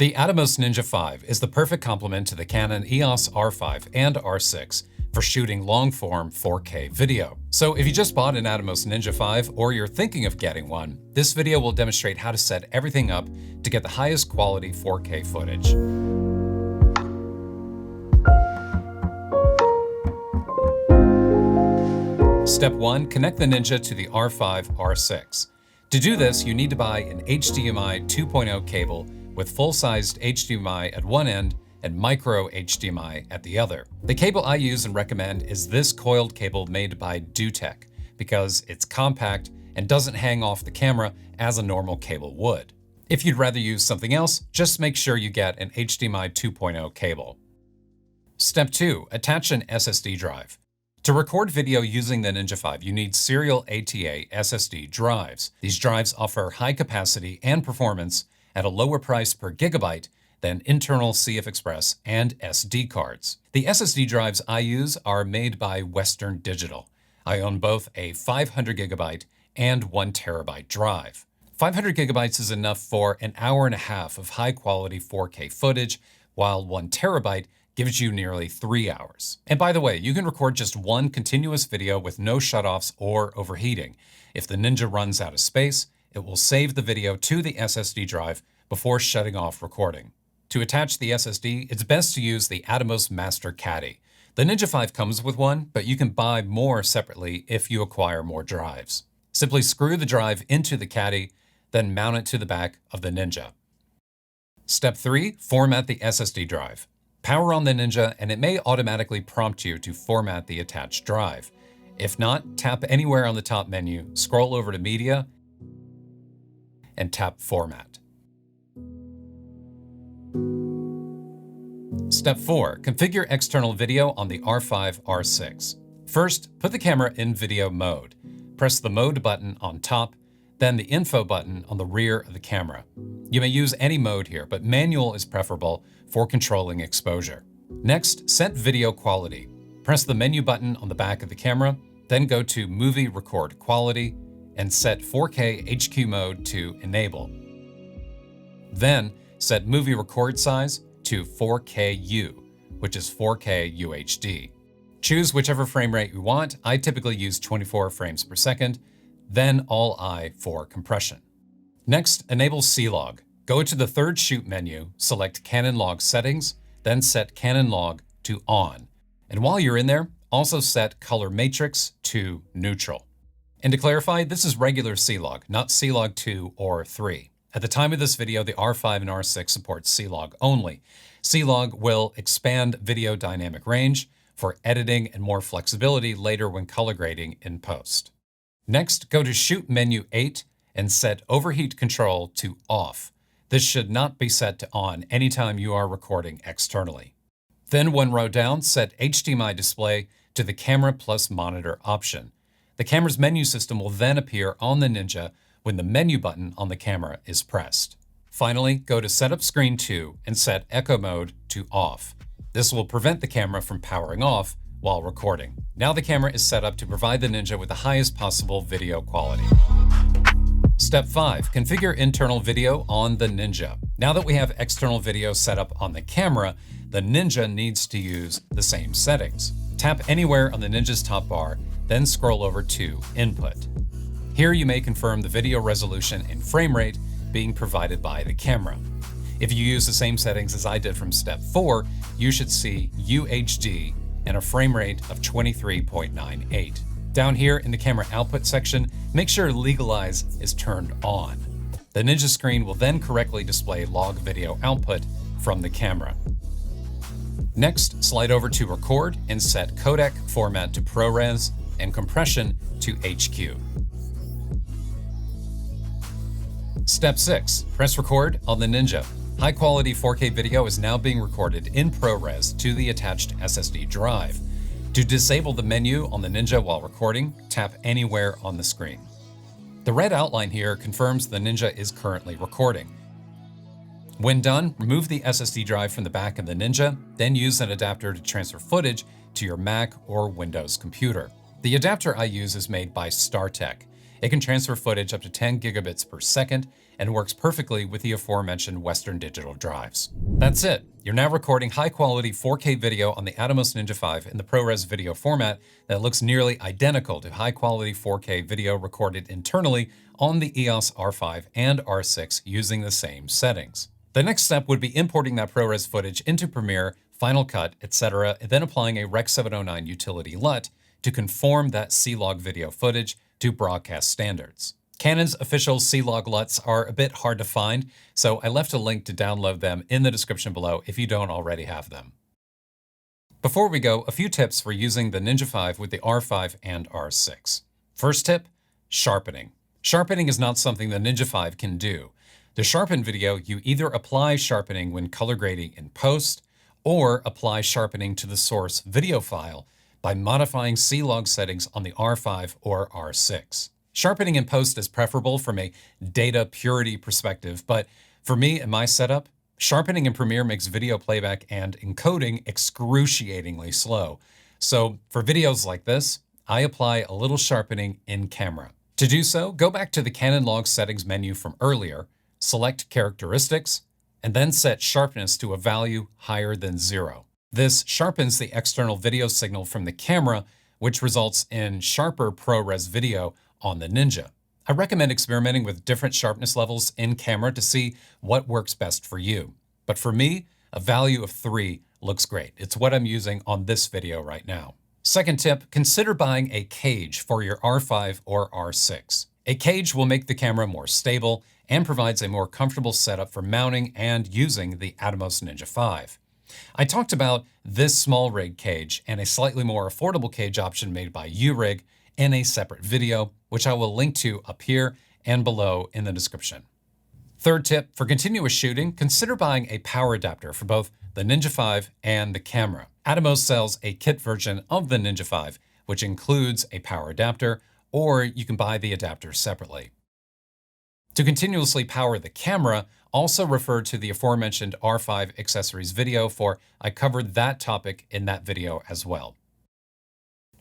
The Atomos Ninja V is the perfect complement to the Canon EOS R5 and R6 for shooting long-form 4K video. So if you just bought an Atomos Ninja V or you're thinking of getting one, this video will demonstrate how to set everything up to get the highest quality 4K footage. Step 1. Connect the Ninja to the R5, R6. To do this, you need to buy an HDMI 2.0 cable with full-sized HDMI at one end and micro HDMI at the other. The cable I use and recommend is this coiled cable made by Duttek because it's compact and doesn't hang off the camera as a normal cable would. If you'd rather use something else, just make sure you get an HDMI 2.0 cable. Step 2. Attach an SSD drive. To record video using the Ninja V, you need serial ATA SSD drives. These drives offer high capacity and performance at a lower price per gigabyte than internal CF Express and SD cards. The SSD drives I use are made by Western Digital. I own both a 500 gigabyte and 1 terabyte drive. 500 gigabytes is enough for an hour and a half of high quality 4K footage, while 1 terabyte gives you nearly 3 hours. And by the way, you can record just one continuous video with no shutoffs or overheating. If the Ninja runs out of space, it will save the video to the SSD drive before shutting off recording. To attach the SSD, it's best to use the Atomos Master Caddy. The Ninja V comes with one, but you can buy more separately if you acquire more drives. Simply screw the drive into the Caddy, then mount it to the back of the Ninja. Step 3. Format the SSD drive. Power on the Ninja and it may automatically prompt you to format the attached drive. If not, tap anywhere on the top menu, scroll over to Media, and tap Format. Step 4. Configure external video on the R5, R6. First, put the camera in video mode. Press the Mode button on top, then the Info button on the rear of the camera. You may use any mode here, but manual is preferable for controlling exposure. Next, set video quality. Press the menu button on the back of the camera, then go to Movie Record Quality and set 4K HQ mode to Enable. Then, set Movie Record Size to 4KU, which is 4K UHD. Choose whichever frame rate you want. I typically use 24 frames per second, then All I for compression. Next, enable C-Log. Go to the third shoot menu, select Canon Log Settings, then set Canon Log to On. And while you're in there, also set Color Matrix to Neutral. And to clarify, this is regular C-Log, not C-Log 2 or 3. At the time of this video, the R5 and R6 support C-Log only. C-Log will expand video dynamic range for editing and more flexibility later when color grading in post. Next, go to Shoot Menu 8 and set Overheat Control to Off. This should not be set to On anytime you are recording externally. Then one row down, set HDMI display to the Camera plus Monitor option. The camera's menu system will then appear on the Ninja when the menu button on the camera is pressed. Finally, go to Setup Screen 2 and set Echo Mode to Off. This will prevent the camera from powering off while recording. Now the camera is set up to provide the Ninja with the highest possible video quality. Step 5. Configure internal video on the Ninja. Now that we have external video set up on the camera, the Ninja needs to use the same settings. Tap anywhere on the Ninja's top bar, then scroll over to Input. Here you may confirm the video resolution and frame rate being provided by the camera. If you use the same settings as I did from Step 4, you should see UHD and a frame rate of 23.98. Down here in the camera output section, make sure Legalize is turned on. The Ninja screen will then correctly display log video output from the camera. Next, slide over to Record and set codec format to ProRes and compression to HQ. Step 6. Press record on the Ninja. High quality 4K video is now being recorded in ProRes to the attached SSD drive. To disable the menu on the Ninja while recording, tap anywhere on the screen. The red outline here confirms the Ninja is currently recording. When done, remove the SSD drive from the back of the Ninja, then use an adapter to transfer footage to your Mac or Windows computer. The adapter I use is made by StarTech. It can transfer footage up to 10 gigabits per second and works perfectly with the aforementioned Western Digital drives. That's it. You're now recording high-quality 4K video on the Atomos Ninja V in the ProRes video format that looks nearly identical to high-quality 4K video recorded internally on the EOS R5 and R6 using the same settings. The next step would be importing that ProRes footage into Premiere, Final Cut, etc., and then applying a Rec. 709 utility LUT to conform that C-Log video footage to broadcast standards. Canon's official C-Log LUTs are a bit hard to find, so I left a link to download them in the description below if you don't already have them. Before we go, a few tips for using the Ninja V with the R5 and R6. First tip, sharpening. Sharpening is not something the Ninja V can do. To sharpen video, you either apply sharpening when color grading in post, or apply sharpening to the source video file by modifying C-Log settings on the R5 or R6. Sharpening in post is preferable from a data purity perspective, but for me and my setup, sharpening in Premiere makes video playback and encoding excruciatingly slow. So for videos like this, I apply a little sharpening in camera. To do so, go back to the Canon log settings menu from earlier, select characteristics, and then set sharpness to a value higher than 0. This sharpens the external video signal from the camera, which results in sharper ProRes video on the Ninja. I recommend experimenting with different sharpness levels in camera to see what works best for you. But for me, a value of 3 looks great. It's what I'm using on this video right now. Second tip, consider buying a cage for your R5 or R6. A cage will make the camera more stable and provides a more comfortable setup for mounting and using the Atomos Ninja V. I talked about this small rig cage and a slightly more affordable cage option made by Urig in a separate video, which I will link to up here and below in the description. Third tip, for continuous shooting, consider buying a power adapter for both the Ninja V and the camera. Atomos sells a kit version of the Ninja V, which includes a power adapter, or you can buy the adapter separately. To continuously power the camera, also refer to the aforementioned R5 accessories video, for I covered that topic in that video as well.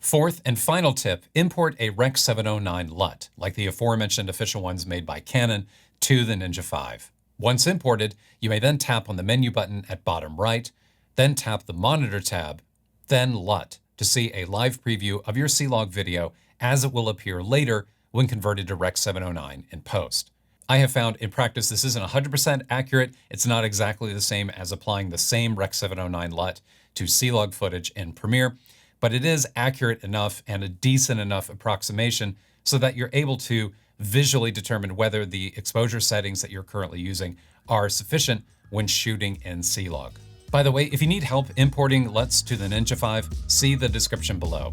Fourth and final tip, import a Rec. 709 LUT, like the aforementioned official ones made by Canon, to the Ninja V. Once imported, you may then tap on the menu button at bottom right, then tap the Monitor tab, then LUT to see a live preview of your C-Log video as it will appear later when converted to Rec. 709 in post. I have found in practice this isn't 100% accurate. It's not exactly the same as applying the same Rec. 709 LUT to C-Log footage in Premiere, but it is accurate enough and a decent enough approximation so that you're able to visually determine whether the exposure settings that you're currently using are sufficient when shooting in C-Log. By the way, if you need help importing LUTs to the Ninja V, see the description below.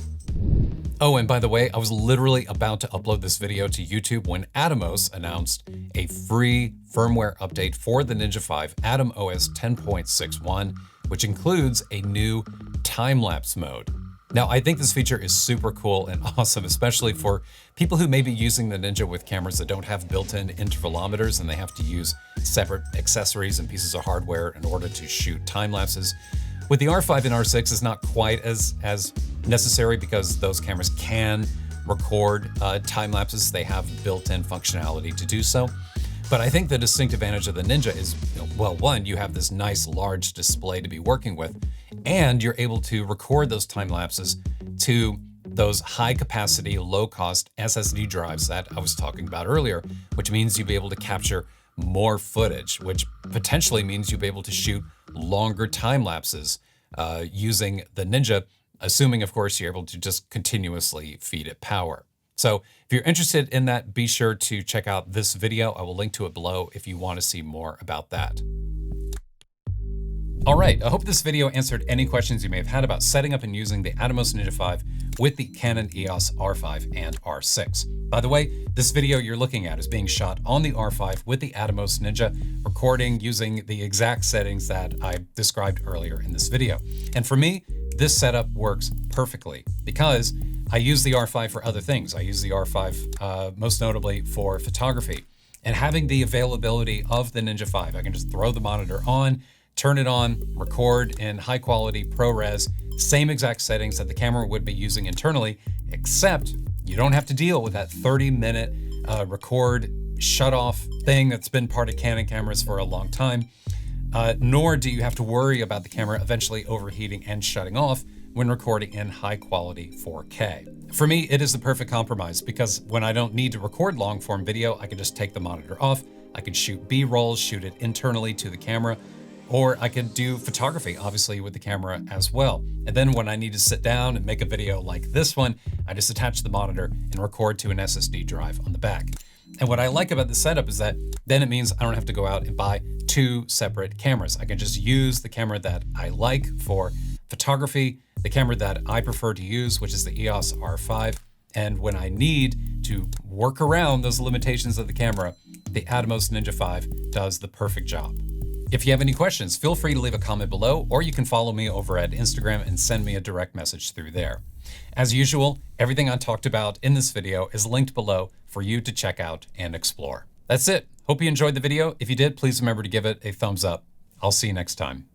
Oh, and by the way, I was literally about to upload this video to YouTube when Atomos announced a free firmware update for the Ninja V, Atomos 10.61, which includes a new Timelapse Mode. Now, I think this feature is super cool and awesome, especially for people who may be using the Ninja with cameras that don't have built-in intervalometers and they have to use separate accessories and pieces of hardware in order to shoot time lapses. With the R5 and R6, it's not quite as necessary because those cameras can record time lapses. They have built-in functionality to do so. But I think the distinct advantage of the Ninja is, well, one, you have this nice large display to be working with, and you're able to record those time lapses to those high capacity, low cost SSD drives that I was talking about earlier, which means you'll be able to capture more footage, which potentially means you'll be able to shoot longer time lapses using the Ninja, assuming, of course, you're able to just continuously feed it power. So if you're interested in that, be sure to check out this video. I will link to it below if you want to see more about that. All right, I hope this video answered any questions you may have had about setting up and using the Atomos Ninja V with the Canon EOS R5 and R6. By the way, this video you're looking at is being shot on the R5 with the Atomos Ninja, recording using the exact settings that I described earlier in this video. And for me, this setup works perfectly because I use the R5 for other things. I use the R5 most notably for photography. And having the availability of the Ninja V, I can just throw the monitor on, turn it on, record in high quality ProRes, same exact settings that the camera would be using internally, except you don't have to deal with that 30-minute record shut-off thing that's been part of Canon cameras for a long time, nor do you have to worry about the camera eventually overheating and shutting off when recording in high-quality 4K. For me, it is the perfect compromise because when I don't need to record long-form video, I can just take the monitor off, I can shoot B-rolls, shoot it internally to the camera, or I could do photography, obviously, with the camera as well. And then when I need to sit down and make a video like this one, I just attach the monitor and record to an SSD drive on the back. And what I like about this setup is that then it means I don't have to go out and buy 2 separate cameras. I can just use the camera that I like for photography, the camera that I prefer to use, which is the EOS R5. And when I need to work around those limitations of the camera, the Atomos Ninja V does the perfect job. If you have any questions, feel free to leave a comment below, or you can follow me over at Instagram and send me a direct message through there. As usual, everything I talked about in this video is linked below for you to check out and explore. That's it. Hope you enjoyed the video. If you did, please remember to give it a thumbs up. I'll see you next time.